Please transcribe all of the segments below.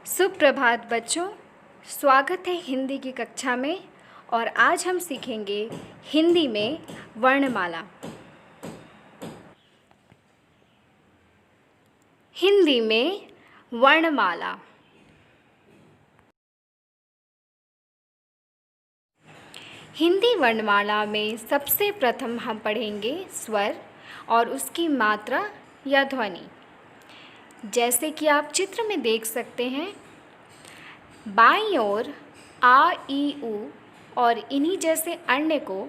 सुप्रभात बच्चों, स्वागत है हिंदी की कक्षा में। और आज हम सीखेंगे हिंदी में वर्णमाला। हिंदी में वर्णमाला। हिंदी वर्णमाला में सबसे प्रथम हम पढ़ेंगे स्वर और उसकी मात्रा या ध्वनि। जैसे कि आप चित्र में देख सकते हैं, बाईं ओर आ, ई, उ और इन्हीं जैसे अन्य को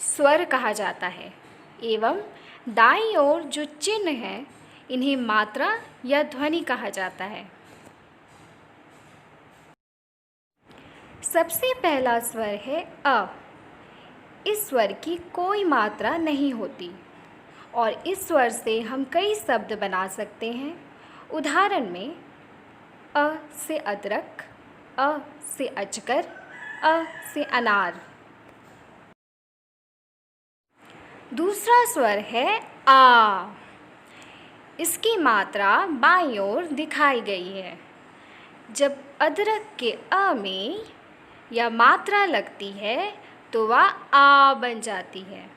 स्वर कहा जाता है एवं दाईं ओर जो चिन्ह है इन्हें मात्रा या ध्वनि कहा जाता है। सबसे पहला स्वर है अ। इस स्वर की कोई मात्रा नहीं होती और इस स्वर से हम कई शब्द बना सकते हैं। उदाहरण में अ से अदरक, अ से अजगर, अ से अनार। दूसरा स्वर है आ। इसकी मात्रा बाईं ओर दिखाई गई है। जब अदरक के अ में या मात्रा लगती है तो वह आ बन जाती है।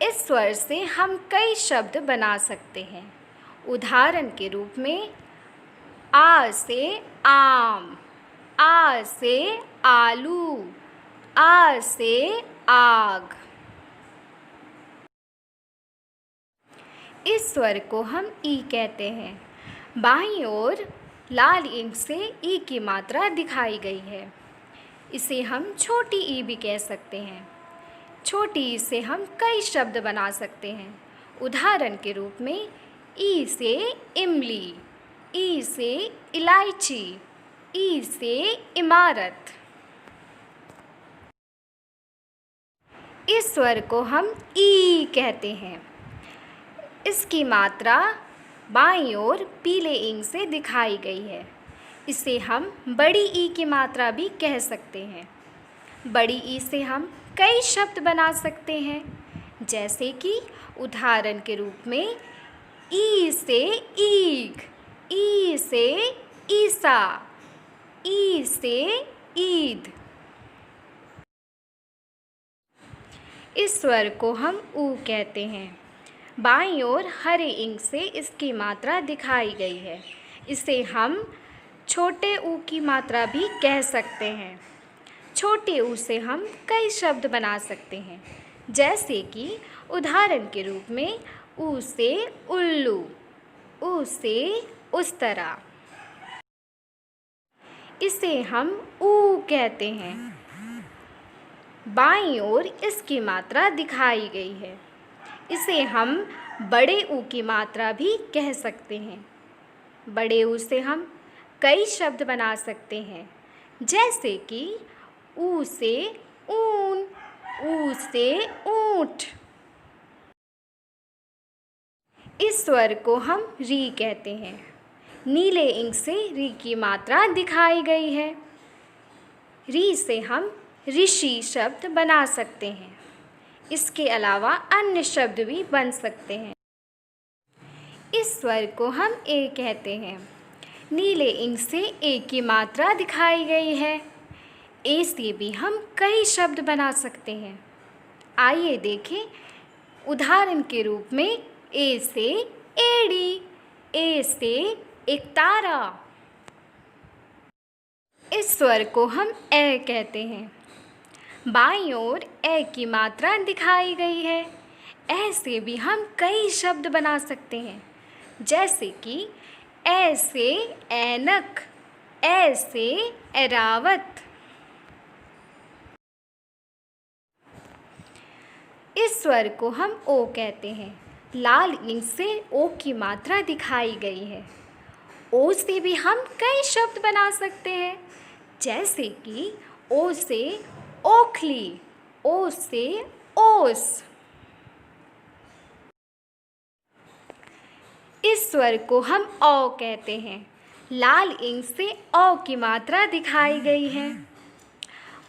इस स्वर से हम कई शब्द बना सकते हैं। उदाहरण के रूप में आ से आम, आ से आलू, आ से आग। इस स्वर को हम ई कहते हैं। बाईं ओर लाल इंक से ई की मात्रा दिखाई गई है। इसे हम छोटी ई भी कह सकते हैं। छोटी ई से हम कई शब्द बना सकते हैं। उदाहरण के रूप में ई से इमली, ई से इलायची, ई से इमारत। इस स्वर को हम ई कहते हैं। इसकी मात्रा बाईं ओर पीले इंक से दिखाई गई है। इसे हम बड़ी ई की मात्रा भी कह सकते हैं। बड़ी ई से हम कई शब्द बना सकते हैं। जैसे कि उदाहरण के रूप में ई से ईख, ई से ईसा, ई से ईद। इस स्वर को हम ऊ कहते हैं। बाईं ओर हरे इंक से इसकी मात्रा दिखाई गई है। इसे हम छोटे ऊ की मात्रा भी कह सकते हैं। छोटे ऊ से हम कई शब्द बना सकते हैं। जैसे कि उदाहरण के रूप में ऊ से उल्लू, ऊ से उस्तरा। इसे हम ऊ कहते हैं। बाईं ओर इसकी मात्रा दिखाई गई है। इसे हम बड़े ऊ की मात्रा भी कह सकते हैं। बड़े ऊ से हम कई शब्द बना सकते हैं। जैसे कि ऊ से ऊन, ऊ से ऊंट। इस स्वर को हम री कहते हैं। नीले इंक से री की मात्रा दिखाई गई है। री से हम ऋषि शब्द बना सकते हैं। इसके अलावा अन्य शब्द भी बन सकते हैं। इस स्वर को हम ए कहते हैं। नीले इंक से ए की मात्रा दिखाई गई है। ए से भी हम कई शब्द बना सकते हैं। आइए देखें। उदाहरण के रूप में ए से एड़ी, ए से एक तारा। इस स्वर को हम ए कहते हैं। बाईं ओर ए की मात्रा दिखाई गई है। ए से भी हम कई शब्द बना सकते हैं। जैसे कि ए से ऐनक, ए से एरावत। इस स्वर को हम ओ कहते हैं। लाल इंक से ओ की मात्रा दिखाई गई है। ओ से भी हम कई शब्द बना सकते हैं। जैसे कि ओ से ओखली, ओ से ओस। इस स्वर को हम औ कहते हैं। लाल इंक से औ की मात्रा दिखाई गई है।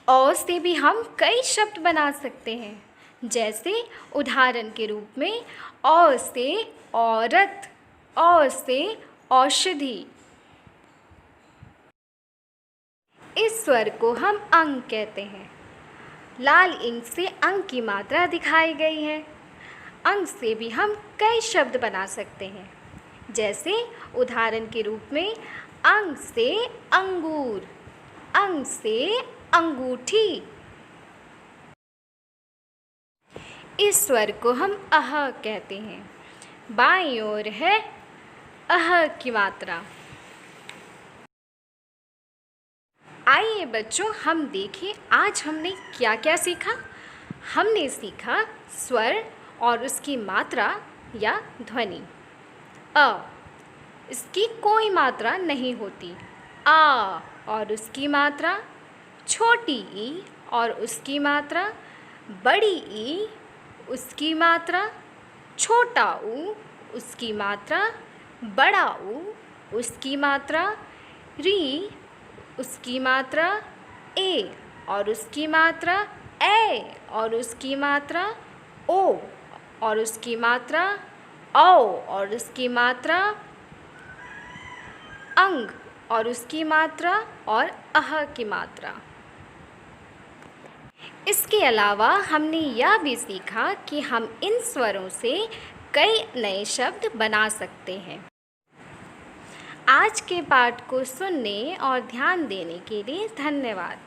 औ से भी हम कई शब्द बना सकते हैं। जैसे उदाहरण के रूप में औ से औरत, औ से औषधि। इस स्वर को हम अंग कहते हैं। लाल इंक से अंग की मात्रा दिखाई गई है। अंग से भी हम कई शब्द बना सकते हैं, जैसे उदाहरण के रूप में अंग से अंगूर, अंग से अंगूठी। इस स्वर को हम अह कहते हैं। बाईं ओर है अह की मात्रा। आइए बच्चों, हम देखें आज हमने क्या क्या सीखा। हमने सीखा स्वर और उसकी मात्रा या ध्वनि। अ, इसकी कोई मात्रा नहीं होती। आ और उसकी मात्रा, छोटी ई और उसकी मात्रा, बड़ी ई उसकी मात्रा, छोटा ऊ उसकी मात्रा, बड़ा ऊ उसकी मात्रा, री उसकी मात्रा, ए और उसकी मात्रा, ए और उसकी मात्रा, ओ और उसकी मात्रा, औ और उसकी मात्रा, अंग और उसकी मात्रा और अह की मात्रा। इसके अलावा हमने यह भी सीखा कि हम इन स्वरों से कई नए शब्द बना सकते हैं। आज के पाठ को सुनने और ध्यान देने के लिए धन्यवाद।